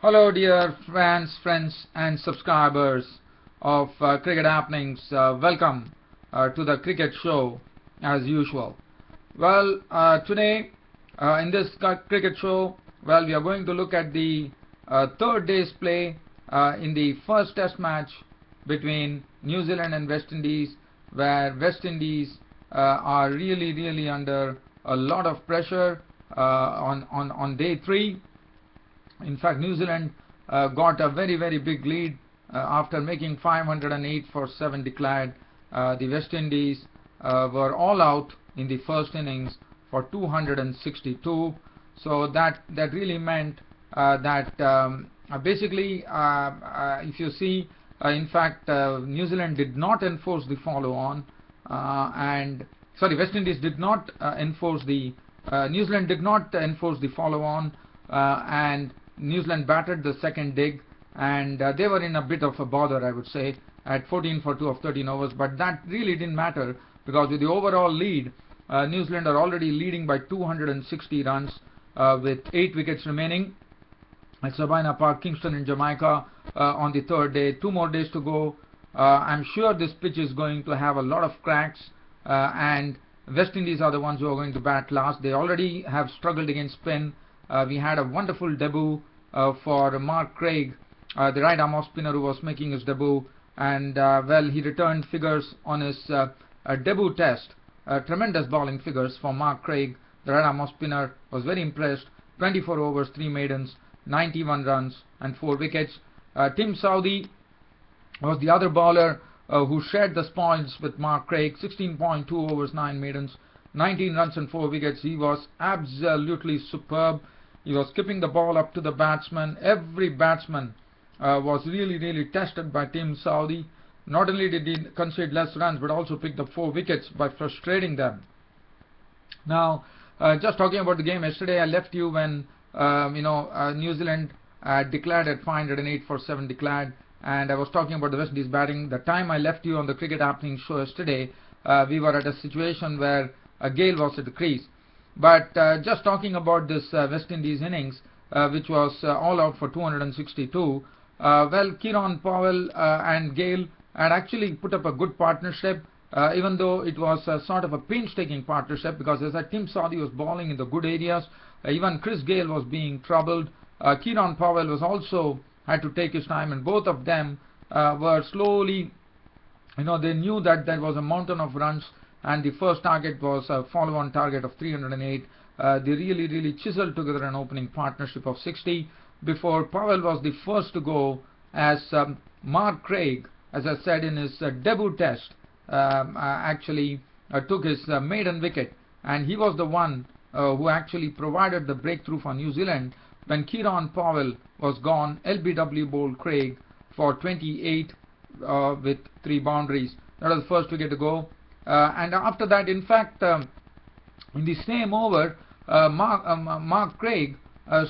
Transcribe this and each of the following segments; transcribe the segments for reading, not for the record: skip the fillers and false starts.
Hello dear friends and subscribers of Cricket Happenings. Welcome to the cricket show as usual. Well, today in this cricket show, we are going to look at the third day's play in the first test match between New Zealand and West Indies, where West Indies are really under a lot of pressure on day 3. In fact, New Zealand got a very big lead after making 508 for 7 declared. The West Indies were all out in the first innings for 262. So that really meant that basically, if you see, in fact, New Zealand did not enforce the follow-on, West Indies did not enforce the New Zealand did not enforce the follow-on, and New Zealand batted the second dig, and they were in a bit of a bother, I would say, at 14 for 2 of 13 overs. But that really didn't matter, because with the overall lead, New Zealand are already leading by 260 runs with 8 wickets remaining at Sabina Park, Kingston in Jamaica on the third day. 2 more days to go. I'm sure this pitch is going to have a lot of cracks, and West Indies are the ones who are going to bat last. They already have struggled against spin. We had a wonderful debut for Mark Craig, the right arm off spinner who was making his debut, and he returned figures on his debut test. Tremendous bowling figures for Mark Craig, the right arm off spinner. Was very impressed. 24 overs, 3 maidens, 91 runs and 4 wickets. Tim Southee was the other bowler who shared the spoils with Mark Craig. 16.2 overs, 9 maidens, 19 runs and 4 wickets. He was absolutely superb. He was skipping the ball up to the batsman. Every batsman was really tested by Tim Southee. Not only did he concede less runs, but also picked up 4 wickets by frustrating them. Now, just talking about the game yesterday, I left you when New Zealand declared at 508 for 7 declared, and I was talking about the West Indies batting. The time I left you on the Cricket Happening show yesterday, we were at a situation where Gale was at the crease. But just talking about this West Indies innings, which was all out for 262, Kieran Powell and Gale had actually put up a good partnership, even though it was sort of a painstaking partnership, because as Tim Southee was bowling in the good areas, even Chris Gale was being troubled. Kieran Powell was also had to take his time, and both of them were slowly, they knew that there was a mountain of runs, and the first target was a follow-on target of 308. They really chiseled together an opening partnership of 60 before Powell was the first to go, as Mark Craig, as I said in his debut test, actually took his maiden wicket, and he was the one who actually provided the breakthrough for New Zealand. When Kieran Powell was gone, LBW bowled Craig for 28 with 3 boundaries. That was the first wicket to go. And after that, in fact, in the same over, Mark Craig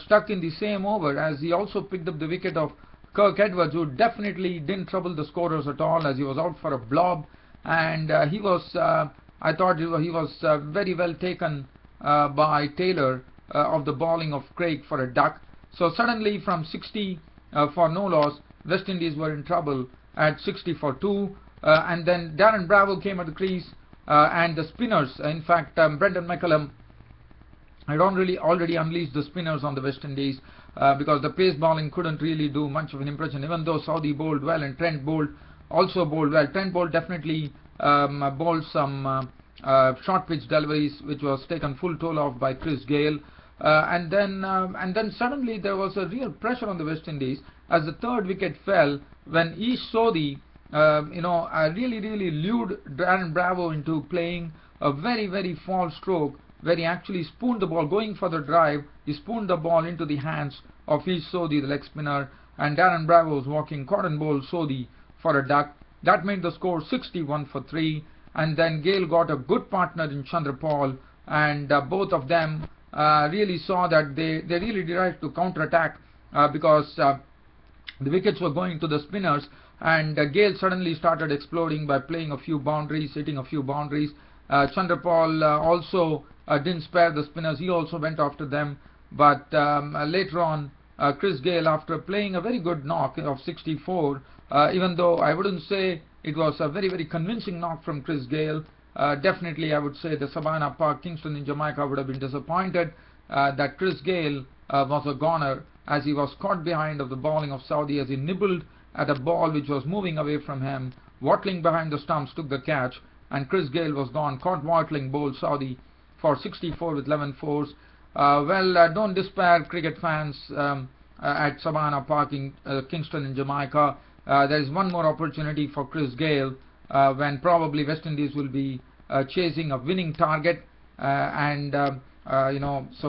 stuck in the same over, as he also picked up the wicket of Kirk Edwards, who definitely didn't trouble the scorers at all, as he was out for a blob. And he was, I thought he was very well taken by Taylor of the bowling of Craig for a duck. So suddenly from 60 for no loss, West Indies were in trouble at 60 for 2. And then Darren Bravo came at the crease, and the spinners, in fact, Brendan Mcullum had already unleashed the spinners on the West Indies, because the pace bowling couldn't really do much of an impression, even though Southee bowled well and Trent also bowled well. Trent bowled definitely bowled some short pitch deliveries, which was taken full toll of by Chris Gale. And then suddenly there was a real pressure on the West Indies as the third wicket fell, when Ish Sodhi really lured Darren Bravo into playing a very false stroke, where he actually spooned the ball, going for the drive. He spooned the ball into the hands of Ish Sodhi, the leg spinner, and Darren Bravo was walking, caught and bowled Sodhi for a duck. That made the score 61 for 3, and then Gale got a good partner in Chandrapal, and both of them really saw that they really derived to counter-attack, because the wickets were going to the spinners, and Gale suddenly started exploding by playing a few boundaries, hitting a few boundaries. Chandrapal also didn't spare the spinners. He also went after them, but later on Chris Gayle, after playing a very good knock of 64, even though I wouldn't say it was a very, very convincing knock from Chris Gayle. Definitely I would say the Sabina Park, Kingston in Jamaica would have been disappointed that Chris Gayle was a goner, as he was caught behind of the bowling of Saudi as he nibbled at a ball which was moving away from him, wattling behind the stumps, took the catch, and Chris Gayle was gone, caught wattling, bowled Saudi for 64 with 11 fours. Don't despair, cricket fans, at Sabina Park in Kingston in Jamaica. There is one more opportunity for Chris Gayle when probably West Indies will be chasing a winning target, so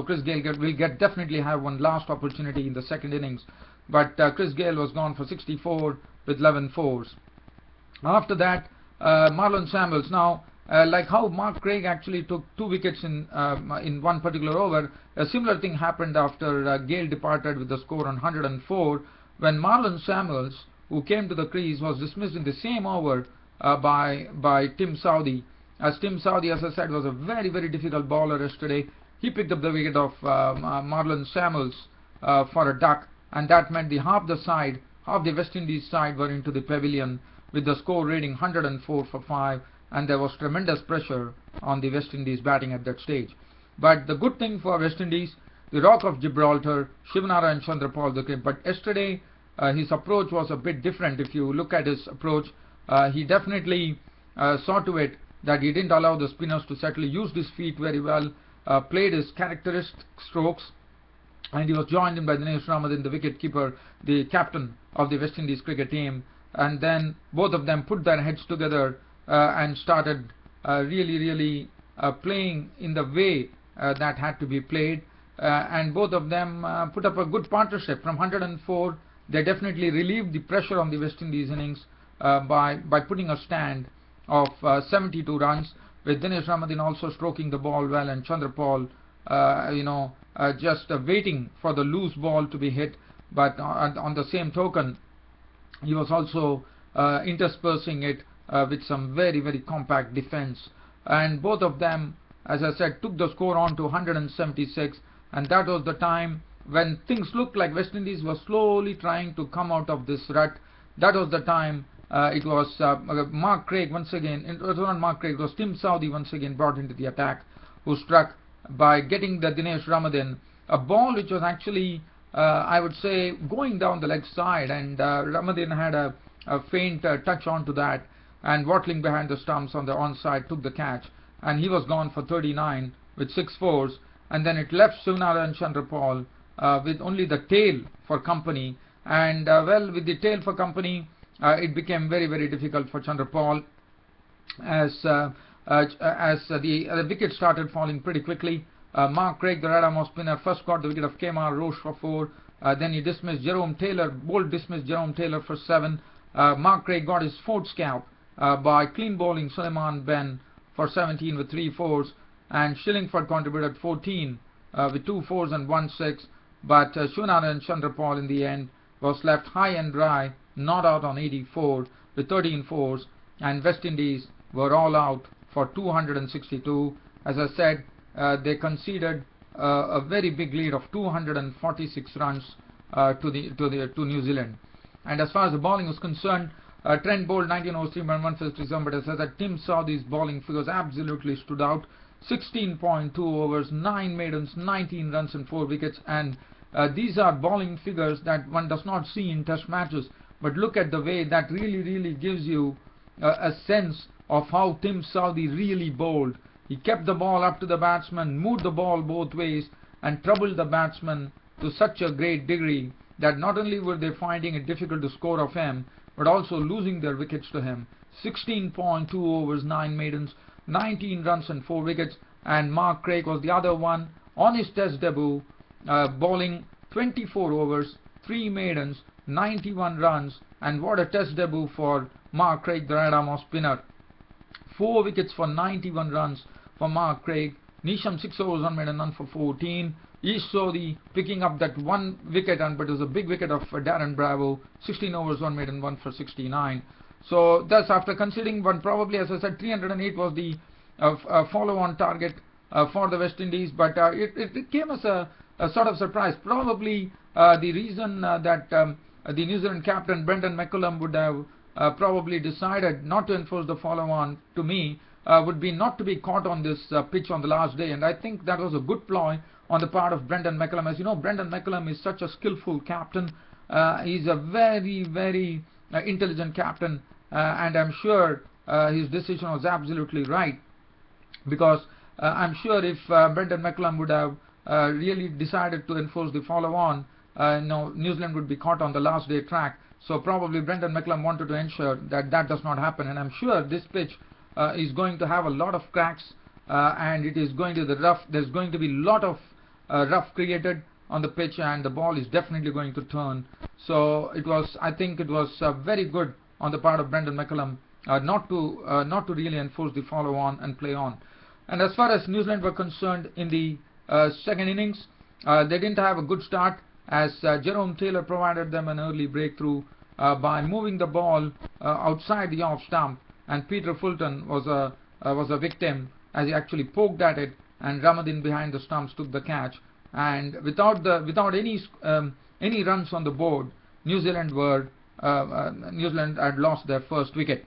Chris Gayle will definitely have one last opportunity in the second innings. But Chris Gayle was gone for 64 with 11 fours. After that, Marlon Samuels. Now, like how Mark Craig actually took 2 wickets in one particular over, a similar thing happened after Gayle departed with the score on 104, when Marlon Samuels, who came to the crease, was dismissed in the same over by Tim Southee. As Tim Southee, as I said, was a very, very difficult bowler yesterday. He picked up the wicket of Marlon Samuels for a duck, and that meant half the West Indies side were into the pavilion with the score reading 104 for 5, and there was tremendous pressure on the West Indies batting at that stage. But the good thing for West Indies, the Rock of Gibraltar, Shivanarayan Chandrapal, but yesterday his approach was a bit different. If you look at his approach, he definitely saw to it that he didn't allow the spinners to settle, used his feet very well, played his characteristic strokes, and he was joined in by Dinesh Ramadhan, the wicket keeper, the captain of the West Indies cricket team, and then both of them put their heads together and started really playing in the way that had to be played, and both of them put up a good partnership. From 104, they definitely relieved the pressure on the West Indies innings by putting a stand of 72 runs, with Dinesh Ramadhan also stroking the ball well, and Chandrapal just waiting for the loose ball to be hit. But on the same token, he was also interspersing it with some very, very compact defense, and both of them, as I said, took the score on to 176, and that was the time when things looked like West Indies was slowly trying to come out of this rut. That was the time it was Mark Craig once again, it was not Mark Craig, it was Tim Southee once again brought into the attack, who struck by getting the Dinesh Ramadhan a ball which was actually I would say going down the leg side, and Ramadhan had a faint touch onto that, and wattling behind the stumps on the onside took the catch, and he was gone for 39 with 6 fours, and then it left Shivanarayan Chandrapal with only the tail for company, and with the tail for company, it became very, very difficult for Chandrapal as the wickets started falling pretty quickly. Mark Craig, the red arm spinner, first got the wicket of Kemar Roche for 4. Then he dismissed Jerome Taylor, bold dismissed Jerome Taylor for 7. Mark Craig got his 4th scalp by clean bowling Suleiman Ben for 17 with 3 fours, and Shillingford contributed 14 with 2 fours and 1 6. But Shivanarayan Chandrapal in the end was left high and dry, not out on 84 with 13 fours, and West Indies were all out for 262. As I said, they conceded a very big lead of 246 runs to New Zealand. And as far as the bowling was concerned, Trent bowled 19 overs, 3.157, but as I said, Tim Southee's bowling figures absolutely stood out. 16.2 overs, 9 maidens, 19 runs and 4 wickets, and these are bowling figures that one does not see in test matches, but look at the way that really gives you a sense of how Tim Southee really bowled. He kept the ball up to the batsman, moved the ball both ways, and troubled the batsman to such a great degree that not only were they finding it difficult to score off him, but also losing their wickets to him. 16.2 overs, 9 maidens, 19 runs and 4 wickets, and Mark Craig was the other one on his test debut, bowling 24 overs, 3 maidens, 91 runs, and what a test debut for Mark Craig, the right arm spinner. 4 wickets for 91 runs for Mark Craig. Neesham 6 overs, 1 maiden, none for 14. East Southee picking up that 1 wicket, but it was a big wicket of Darren Bravo. 16 overs, 1 maiden, 1 for 69. So thus, after considering one, probably, as I said, 308 was the follow-on target for the West Indies, but it came as a sort of surprise. Probably the reason that the New Zealand captain Brendan Mcullum would have probably decided not to enforce the follow-on, to me, would be not to be caught on this pitch on the last day, and I think that was a good ploy on the part of Brendan Mcullum. As you know, Brendan Mcullum is such a skillful captain. He's a very, very intelligent captain, and I'm sure his decision was absolutely right, because I'm sure if Brendan Mcullum would have really decided to enforce the follow-on, New Zealand would be caught on the last day track. So probably Brendan Mcullum wanted to ensure that that does not happen, and I'm sure this pitch is going to have a lot of cracks, and it is going to the rough. There's going to be a lot of rough created on the pitch, and the ball is definitely going to turn. So I think it was very good on the part of Brendan Mcullum not to really enforce the follow-on and play on. And as far as New Zealand were concerned, in the second innings, they didn't have a good start, as Jerome Taylor provided them an early breakthrough by moving the ball outside the off stump, and Peter Fulton was a victim, as he actually poked at it, and Ramadhin behind the stumps took the catch. And without any runs on the board, New Zealand had lost their first wicket.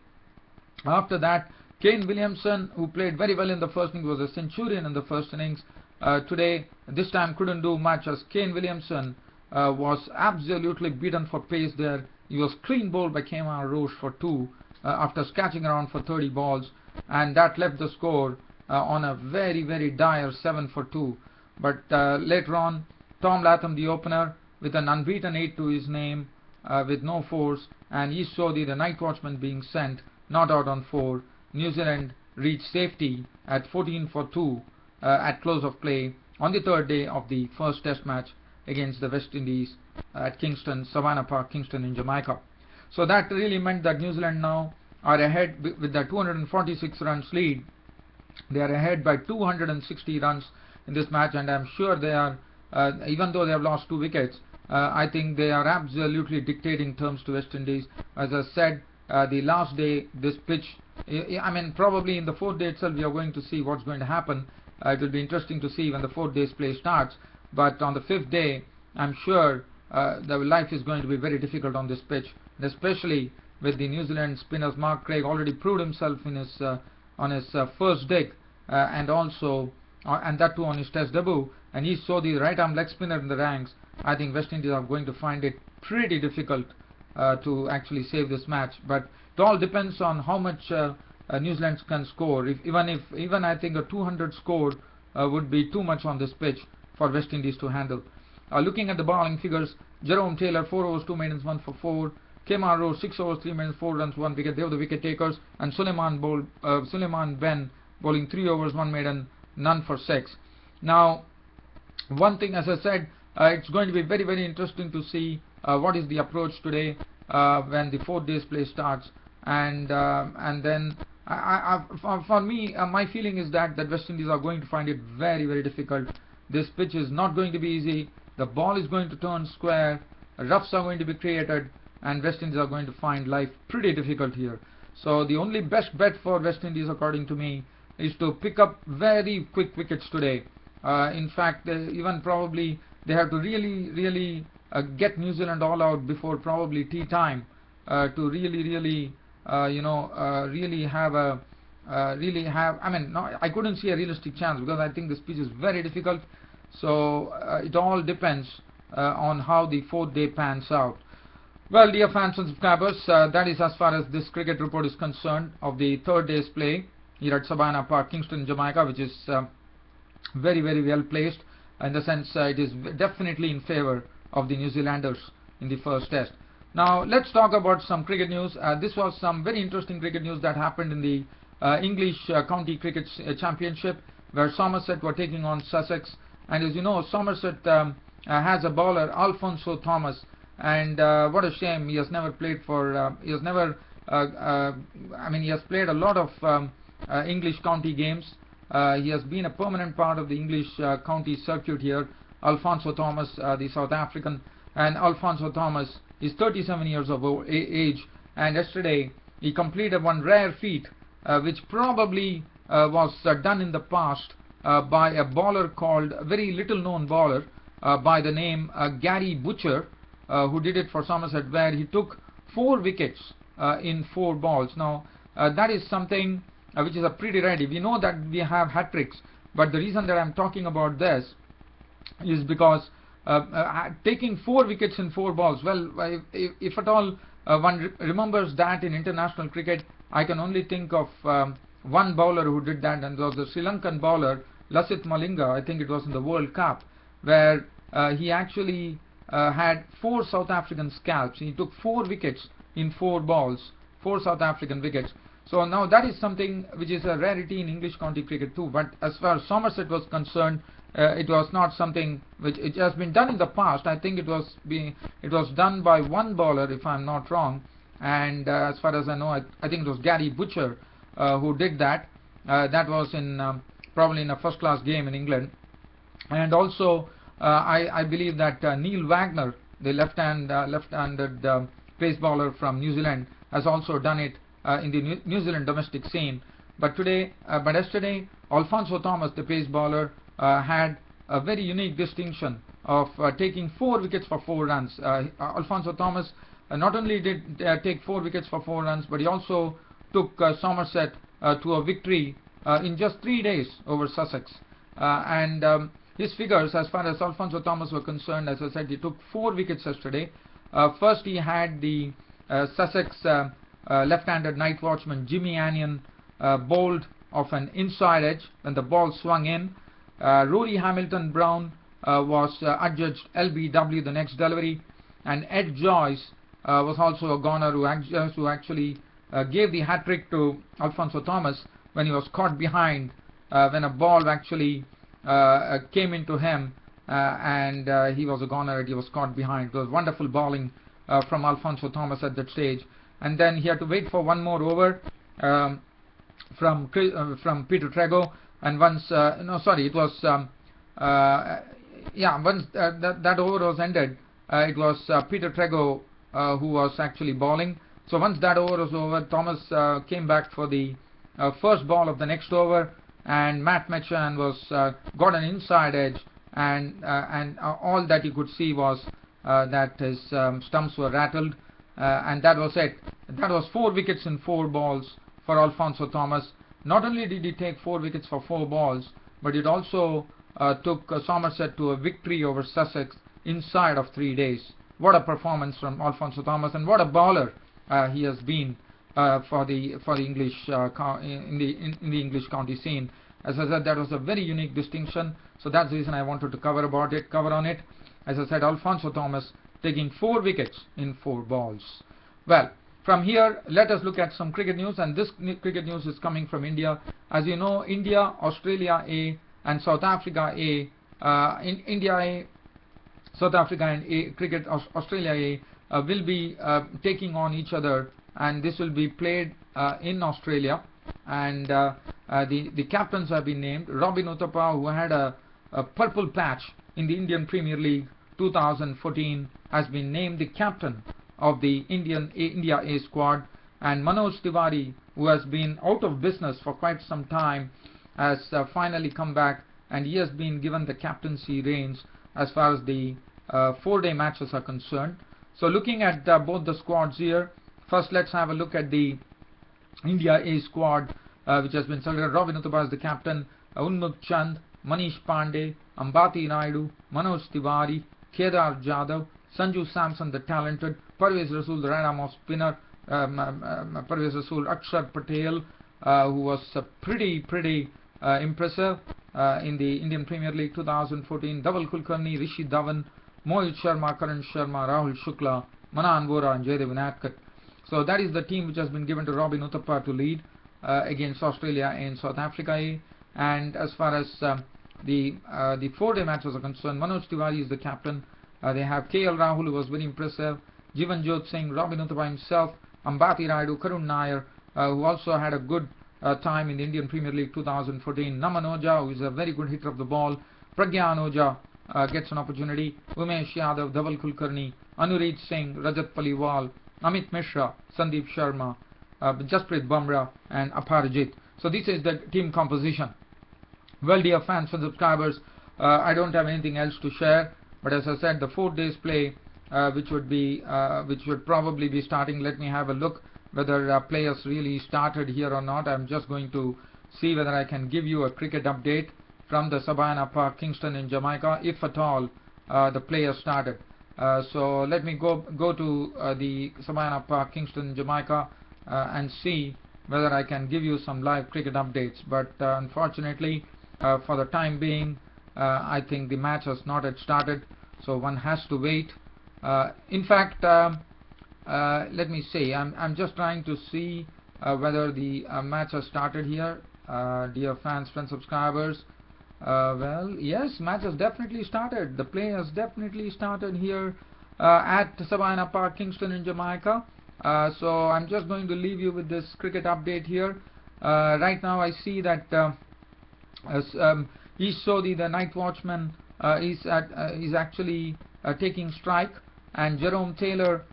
After that, Kane Williamson, who played very well in the first innings, was a centurion in the first innings. This time couldn't do much, as Kane Williamson was absolutely beaten for pace there. He was clean bowled by Kemar Roach for 2 after scratching around for 30 balls, and that left the score on a very, very dire 7 for 2. But later on, Tom Latham, the opener, with an unbeaten 8 to his name, with no fours, and East Sodhi, the night watchman, being sent, not out on 4. New Zealand reached safety at 14 for 2 at close of play on the third day of the first Test match against the West Indies at Kingston, Savannah Park, Kingston in Jamaica. So that really meant that New Zealand now are ahead with the 246 runs lead. They are ahead by 260 runs in this match, and I'm sure they are, even though they have lost 2 wickets, I think they are absolutely dictating terms to West Indies. As I said, the last day, this pitch, I mean, probably in the 4th day itself we are going to see what's going to happen. It will be interesting to see when the 4th day's play starts, but on the 5th day, I'm sure the life is going to be very difficult on this pitch, especially with the New Zealand spinners. Mark Craig already proved himself in his on his first dig, and also and that too on his Test debut, and he saw the right arm leg spinner in the ranks. I think West Indies are going to find it pretty difficult to actually save this match, but it all depends on how much New Zealand can score. Even I think a 200 score would be too much on this pitch for West Indies to handle. Looking at the bowling figures, Jerome Taylor 4 overs 2 maidens 1 for 4, Kemar Roach 6 overs 3 maidens 4 runs 1 wicket. They were the wicket takers, and Suleiman Ben bowling 3 overs 1 maiden none for 6. Now, one thing, as I said, it's going to be very, very interesting to see what is the approach today when the 4th day's play starts, and then for me, my feeling is that West Indies are going to find it very, very difficult. This pitch is not going to be easy. The ball is going to turn square, roughs are going to be created, and West Indies are going to find life pretty difficult here. So the only best bet for West Indies, according to me, is to pick up very quick wickets today. In fact, even probably they have to really get New Zealand all out before probably tea time to really have. I mean, no, I couldn't see a realistic chance, because I think this pitch is very difficult. So it all depends on how the 4th day pans out. Well, dear fans and subscribers, that is as far as this cricket report is concerned of the 3rd day's play here at Savannah Park, Kingston, Jamaica, which is very, very well placed, in the sense it is definitely in favor of the New Zealanders in the first Test. Now let's talk about some cricket news. This was some very interesting cricket news that happened in the English County Cricket Championship, where Somerset were taking on Sussex. And as you know, Somerset has a bowler, Alfonso Thomas, and what a shame, he has never played for, he has never, I mean, he has played a lot of English county games. He has been a permanent part of the English county circuit here, Alfonso Thomas, the South African. And Alfonso Thomas is 37 years of age, and yesterday he completed one rare feat, which probably was done in the past by a bowler called, a very little known bowler, by the name Gary Butcher, who did it for Somerset, where he took 4 wickets in 4 balls. Now that is something which is a pretty rare. We know that we have hat tricks, but the reason that I'm talking about this is because taking 4 wickets in 4 balls, well, if at all one remembers that in international cricket, I can only think of one bowler who did that, and it was the Sri Lankan bowler Lasith Malinga. I think it was in the World Cup, where he actually had 4 South African scalps. He took 4 wickets in 4 balls, 4 South African wickets. So now that is something which is a rarity in English county cricket too. But as far as Somerset was concerned, it was not something which it has been done in the past. I think it was done by one bowler, if I'm not wrong. And as far as I know, I think it was Gary Butcher who did that. That was in probably in a first-class game in England. And also, I believe that Neil Wagner, the left-handed pace bowler from New Zealand, has also done it in the New Zealand domestic scene. But yesterday, Alfonso Thomas, the pace bowler, had a very unique distinction of taking 4 wickets for 4 runs. Alfonso Thomas not only did take 4 wickets for 4 runs, but he also took Somerset to a victory in just 3 days over Sussex. His figures, as far as Alfonso Thomas were concerned, as I said, he took 4 wickets yesterday. First, he had the Sussex left-handed night watchman Jimmy Anion bowled off an inside edge when the ball swung in. Rory Hamilton Brown was adjudged LBW the next delivery, and Ed Joyce was also a goner who actually gave the hat-trick to Alfonso Thomas when he was caught behind, when a ball actually came into him, and he was a goner and he was caught behind. It was wonderful bowling from Alfonso Thomas at that stage. And then he had to wait for one more over from Peter Trego, and once it was once that over was ended, it was Peter Trego who was actually bowling. So once that over was over, Thomas came back for the first ball of the next over, and Matt Mechan was got an inside edge, and all that you could see was that his stumps were rattled. And that was it. That was 4 wickets in 4 balls for Alfonso Thomas. Not only did he take 4 wickets for 4 balls, but it also took Somerset to a victory over Sussex inside of 3 days. What a performance from Alfonso Thomas, and what a bowler he has been for the English in the English county scene. As I said, that was a very unique distinction. So that's the reason I wanted to cover on it. As I said, Alfonso Thomas taking 4 wickets in 4 balls. Well, from here, let us look at some cricket news, and this cricket news is coming from India. As you know, India, Australia A, and South Africa A. In India A, South Africa and A cricket, Australia A will be taking on each other, and this will be played in Australia. And the captains have been named. Robin Uthappa, who had a purple patch in the Indian Premier League 2014, has been named the captain of the India A squad, and Manoj Tiwari, who has been out of business for quite some time, has finally come back, and he has been given the captaincy reins as far as the 4-day matches are concerned. So looking at both the squads here, first let's have a look at the India A squad which has been selected. Robin Uthappa is the captain, Unmukh Chand, Manish Pandey, Ambati Naidu, Manoj Tiwari, Kedar Jadhav, Sanju Samson the talented, Parvez Rasool the right arm off spinner, Parvez Rasool, Akshar Patel, who was pretty impressive in the Indian Premier League 2014, Dhaval Kulkarni, Rishi Dhawan, Mohit Sharma, Karan Sharma, Rahul Shukla, Manan Vora, and Jaydev Unadkat. So that is the team which has been given to Robin Uthappa to lead against Australia and South Africa A. And as far as the 4-day matches are concerned, Manoj Tiwari is the captain. They have KL Rahul, who was very impressive, Jivanjot Singh, Robin Uthappa himself, Ambati Raidu, Karun Nair, who also had a good time in the Indian Premier League 2014, Naman Oja, who is a very good hitter of the ball, Pragyan Oja gets an opportunity, Umesh Yadav, Dhaval Kulkarni, Anureej Singh, Rajat Paliwal, Amit Mishra, Sandeep Sharma, Jasprit Bumrah, and Aparajit. So this is the team composition. Well, dear fans and subscribers, I don't have anything else to share. But as I said, the 4 days play, which would probably be starting. Let me have a look whether players really started here or not. I'm just going to see whether I can give you a cricket update from the Sabina Park, Kingston in Jamaica, if at all the players started. So let me go to the Sabina Park, Kingston, Jamaica, and see whether I can give you some live cricket updates. But unfortunately, for the time being, I think the match has not yet started, so one has to wait. In fact, let me see. I'm just trying to see whether the match has started here, dear fans, friends, subscribers. Well, yes, match has definitely started. The play has definitely started here at Sabina Park, Kingston in Jamaica. So I'm just going to leave you with this cricket update here. Right now I see that East Southee, the night watchman, is actually taking strike, and Jerome Taylor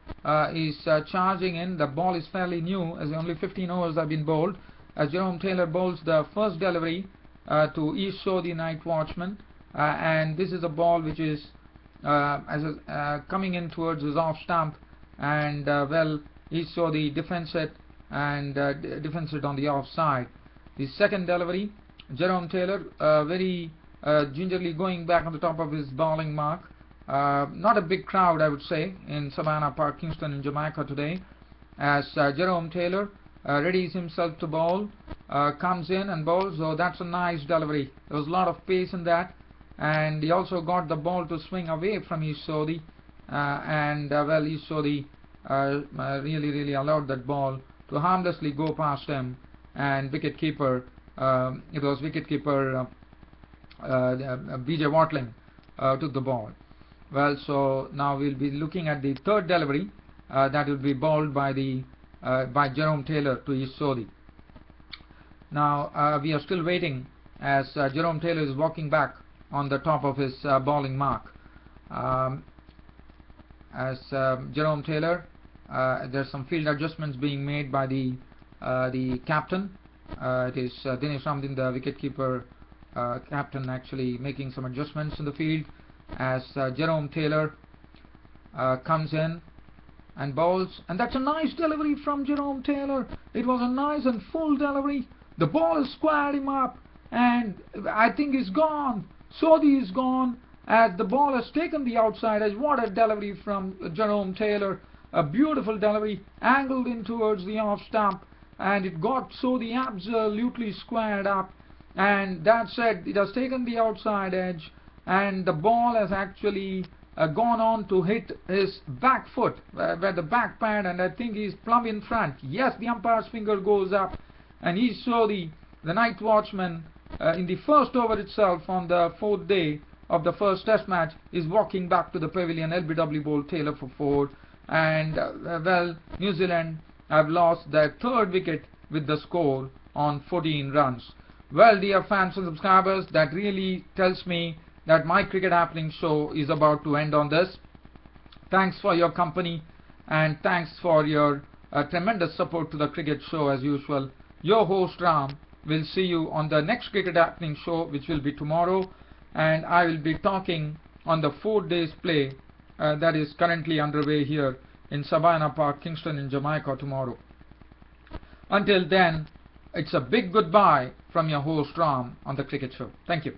is charging in. The ball is fairly new, as only 15 overs have been bowled. As Jerome Taylor bowls the first delivery to East Southee, night watchman, and this is a ball which is coming in towards his off stump, and well, East Southee defends it, and defends it on the off side. The second delivery, Jerome Taylor very gingerly going back on the top of his bowling mark. Not a big crowd, I would say, in Sabina Park, Kingston in Jamaica today, as Jerome Taylor readies himself to bowl, comes in and bowls. So that's a nice delivery. There was a lot of pace in that, and he also got the ball to swing away from East Southee, and well, East Southee really allowed that ball to harmlessly go past him, and wicketkeeper, it was wicketkeeper B.J. Watling took the ball. Well, so now we'll be looking at the third delivery that will be bowled by Jerome Taylor to East Southee. Now we are still waiting, as Jerome Taylor is walking back on the top of his bowling mark. As Jerome Taylor, there's some field adjustments being made by the captain. It is Dinesh Ramdin, the wicketkeeper captain, actually making some adjustments in the field, as Jerome Taylor comes in and bowls, and that's a nice delivery from Jerome Taylor. It was a nice and full delivery. The ball has squared him up, and I think he's gone. Southee is gone, as the ball has taken the outside edge. What a delivery from Jerome Taylor. A beautiful delivery, angled in towards the off stump, and it got Southee absolutely squared up, and that said, it has taken the outside edge, and the ball has actually gone on to hit his back foot, where the back pad, and I think he's plumb in front. Yes, the umpire's finger goes up, and East Southee, the night watchman, in the first over itself on the 4th day of the first test match, is walking back to the pavilion. LBW bowled Taylor for 4, and well, New Zealand have lost their 3rd wicket with the score on 14 runs. Well, dear fans and subscribers, that really tells me that my Cricket Happening show is about to end on this. Thanks for your company, and thanks for your tremendous support to the cricket show as usual. Your host Ram will see you on the next Cricket Happening show, which will be tomorrow, and I will be talking on the 4 days play that is currently underway here in Sabina Park, Kingston in Jamaica tomorrow. Until then, it's a big goodbye from your host Ram on the cricket show. Thank you.